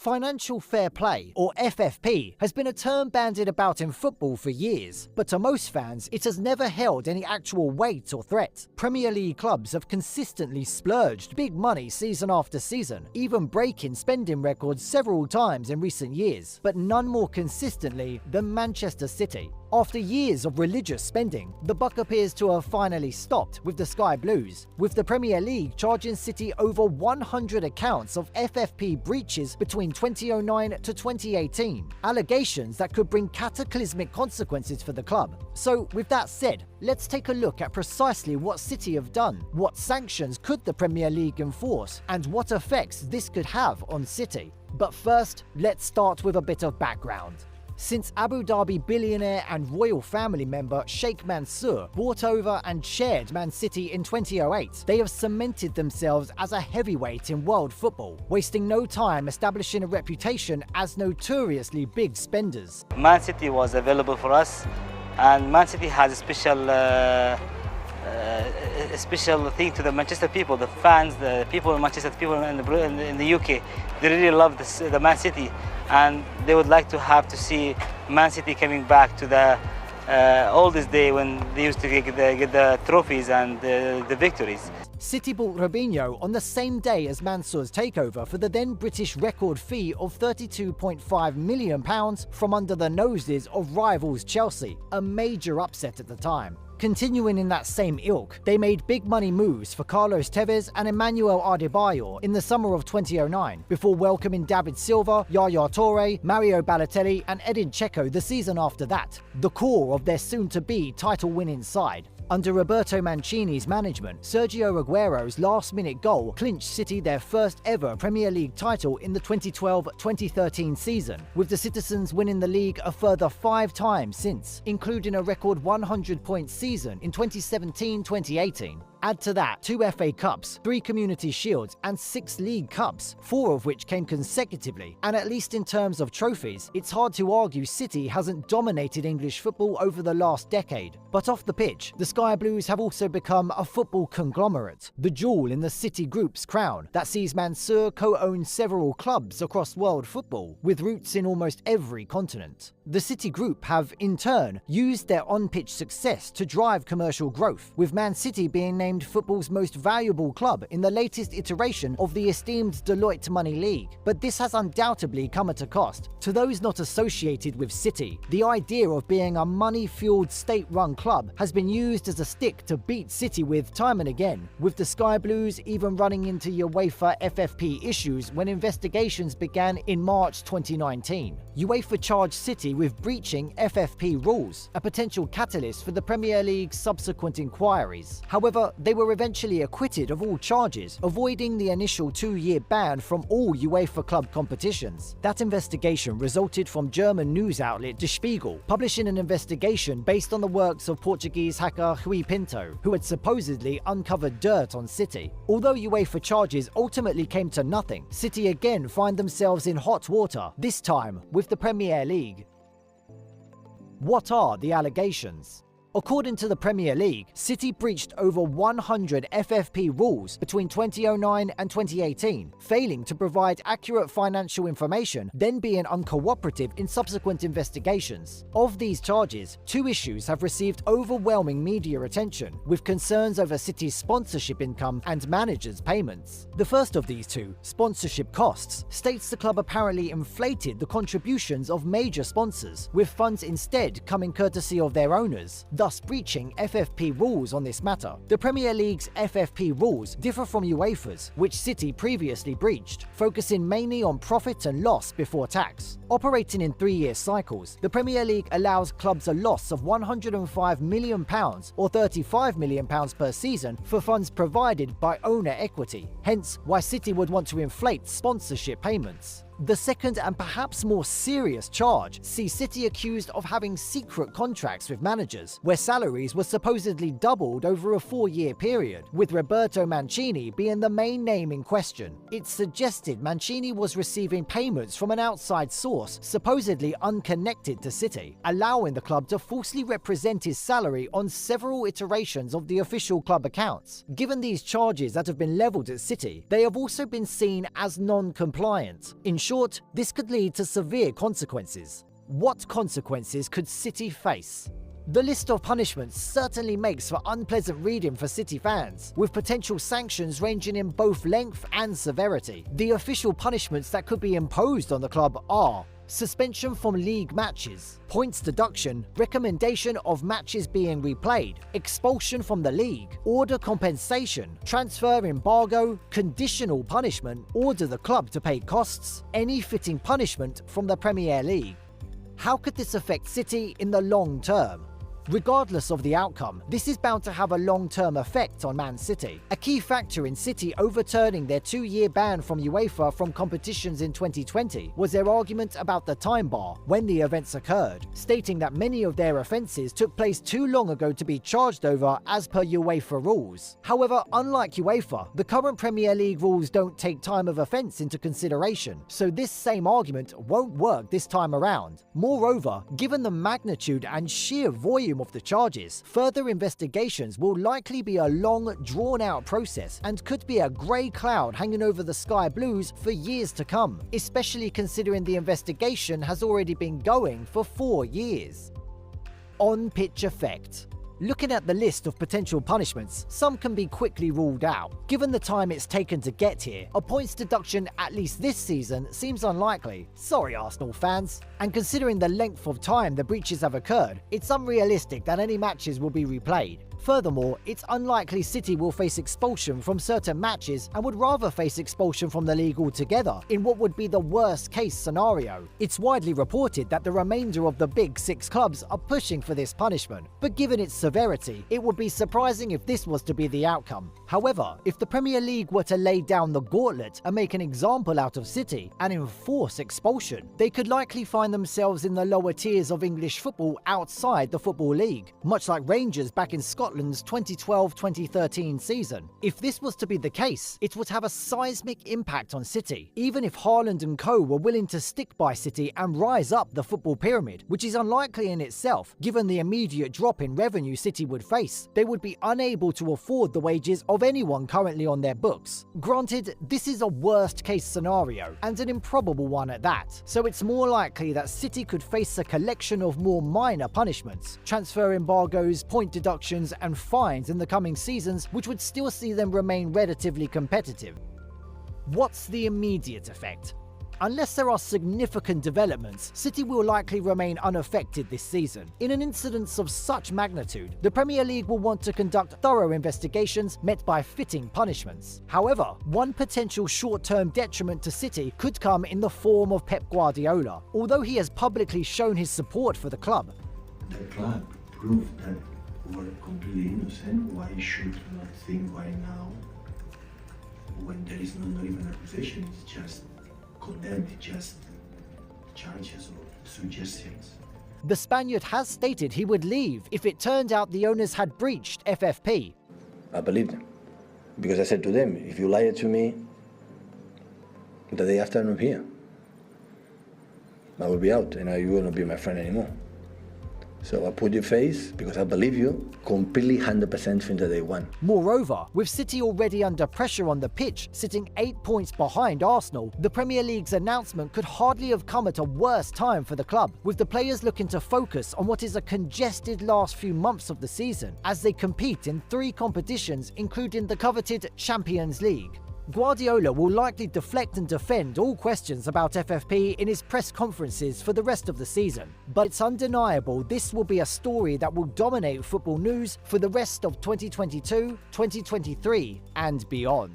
Financial fair play, or FFP, has been a term bandied about in football for years, but to most fans, it has never held any actual weight or threat. Premier League clubs have consistently splurged big money season after season, even breaking spending records several times in recent years, but none more consistently than Manchester City. After years of religious spending, the buck appears to have finally stopped with the Sky Blues, with the Premier League charging City over 100 accounts of FFP breaches between 2009 to 2018, allegations that could bring cataclysmic consequences for the club. So, with that said, let's take a look at precisely what City have done, what sanctions could the Premier League enforce, and what effects this could have on City. But first, let's start with a bit of background. Since Abu Dhabi billionaire and royal family member Sheikh Mansour bought over and chaired Man City in 2008, they have cemented themselves as a heavyweight in world football, wasting no time establishing a reputation as notoriously big spenders. Man City was available for us, and Man City has a special thing to the Manchester people, the fans, the people in Manchester, people in the UK. They really love the Man City, and they would like to see Man City coming back to the oldest day when they used to get the trophies and the victories. City bought Robinho on the same day as Mansour's takeover for the then British record fee of £32.5 million from under the noses of rivals Chelsea, a major upset at the time. Continuing in that same ilk, they made big money moves for Carlos Tevez and Emmanuel Adebayor in the summer of 2009, before welcoming David Silva, Yaya Toure, Mario Balotelli and Edin Dzeko the season after that, the core of their soon-to-be title-winning side. Under Roberto Mancini's management, Sergio Aguero's last-minute goal clinched City their first ever Premier League title in the 2012-2013 season, with the Citizens winning the league a further 5 times since, including a record 100-point season in 2017-2018. Add to that 2 FA Cups, 3 Community Shields and 6 League Cups, 4 of which came consecutively, and at least in terms of trophies, it's hard to argue City hasn't dominated English football over the last decade. But off the pitch, the Sky Blues have also become a football conglomerate, the jewel in the City Group's crown that sees Mansour co-own several clubs across world football, with roots in almost every continent. The City Group have, in turn, used their on-pitch success to drive commercial growth, with Man City being named football's most valuable club in the latest iteration of the esteemed Deloitte Money League. But this has undoubtedly come at a cost. To those not associated with City, the idea of being a money-fueled state-run club has been used as a stick to beat City with time and again, with the Sky Blues even running into UEFA FFP issues when investigations began in March 2019. UEFA charged City with breaching FFP rules, a potential catalyst for the Premier League's subsequent inquiries. However, they were eventually acquitted of all charges, avoiding the initial 2-year ban from all UEFA club competitions. That investigation resulted from German news outlet Der Spiegel publishing an investigation based on the works of Portuguese hacker Rui Pinto, who had supposedly uncovered dirt on City. Although UEFA charges ultimately came to nothing, City again find themselves in hot water, this time with the Premier League. What are the allegations? According to the Premier League, City breached over 100 FFP rules between 2009 and 2018, failing to provide accurate financial information, then being uncooperative in subsequent investigations. Of these charges, 2 issues have received overwhelming media attention, with concerns over City's sponsorship income and managers' payments. The first of these 2, sponsorship costs, states the club apparently inflated the contributions of major sponsors, with funds instead coming courtesy of their owners, thus breaching FFP rules on this matter. The Premier League's FFP rules differ from UEFA's, which City previously breached, focusing mainly on profit and loss before tax. Operating in 3-year cycles, the Premier League allows clubs a loss of £105 million or £35 million per season for funds provided by owner equity, hence why City would want to inflate sponsorship payments. The second and perhaps more serious charge sees City accused of having secret contracts with managers, where salaries were supposedly doubled over a 4-year period, with Roberto Mancini being the main name in question. It's suggested Mancini was receiving payments from an outside source, supposedly unconnected to City, allowing the club to falsely represent his salary on several iterations of the official club accounts. Given these charges that have been levelled at City, they have also been seen as non-compliant. In short, short, this could lead to severe consequences. What consequences could City face? The list of punishments certainly makes for unpleasant reading for City fans, with potential sanctions ranging in both length and severity. The official punishments that could be imposed on the club are suspension from league matches, points deduction, recommendation of matches being replayed, expulsion from the league, order compensation, transfer embargo, conditional punishment, order the club to pay costs, any fitting punishment from the Premier League. How could this affect City in the long term? Regardless of the outcome, this is bound to have a long-term effect on Man City. A key factor in City overturning their 2-year ban from UEFA from competitions in 2020 was their argument about the time bar when the events occurred, stating that many of their offences took place too long ago to be charged over as per UEFA rules. However, unlike UEFA, the current Premier League rules don't take time of offence into consideration, so this same argument won't work this time around. Moreover, given the magnitude and sheer volume of the charges, further investigations will likely be a long, drawn-out process and could be a grey cloud hanging over the Sky Blues for years to come, especially considering the investigation has already been going for 4 years. On-pitch effect. Looking at the list of potential punishments, some can be quickly ruled out. Given the time it's taken to get here, a points deduction at least this season seems unlikely. Sorry, Arsenal fans. And considering the length of time the breaches have occurred, it's unrealistic that any matches will be replayed. Furthermore, it's unlikely City will face expulsion from certain matches and would rather face expulsion from the league altogether, in what would be the worst case scenario. It's widely reported that the remainder of the big 6 clubs are pushing for this punishment, but given its severity, it would be surprising if this was to be the outcome. However, if the Premier League were to lay down the gauntlet and make an example out of City and enforce expulsion, they could likely find themselves in the lower tiers of English football outside the Football League, much like Rangers back in Scotland's 2012-2013 season. If this was to be the case, it would have a seismic impact on City, even if Haaland and co were willing to stick by City and rise up the football pyramid, which is unlikely in itself, given the immediate drop in revenue City would face. They would be unable to afford the wages of anyone currently on their books. Granted, this is a worst case scenario, and an improbable one at that, so it's more likely that City could face a collection of more minor punishments, transfer embargoes, point deductions, and fines in the coming seasons, which would still see them remain relatively competitive. What's the immediate effect? Unless there are significant developments, City will likely remain unaffected this season. In an incidence of such magnitude, the Premier League will want to conduct thorough investigations met by fitting punishments. However, one potential short-term detriment to City could come in the form of Pep Guardiola. Although he has publicly shown his support for the club, the club proved that we're completely innocent. Why should not think right now, when there is not even accusation, it's just condemned, it's just charges or suggestions. the Spaniard has stated he would leave if it turned out the owners had breached FFP. I believed them, because I said to them, if you lied to me the day after I'm here, I will be out and you will not be my friend anymore. So I put your face, because I believe you, completely 100% from the day one. Moreover, with City already under pressure on the pitch, sitting 8 points behind Arsenal, the Premier League's announcement could hardly have come at a worse time for the club, with the players looking to focus on what is a congested last few months of the season, as they compete in 3 competitions, including the coveted Champions League. Guardiola will likely deflect and defend all questions about FFP in his press conferences for the rest of the season, but it's undeniable this will be a story that will dominate football news for the rest of 2022, 2023 and beyond.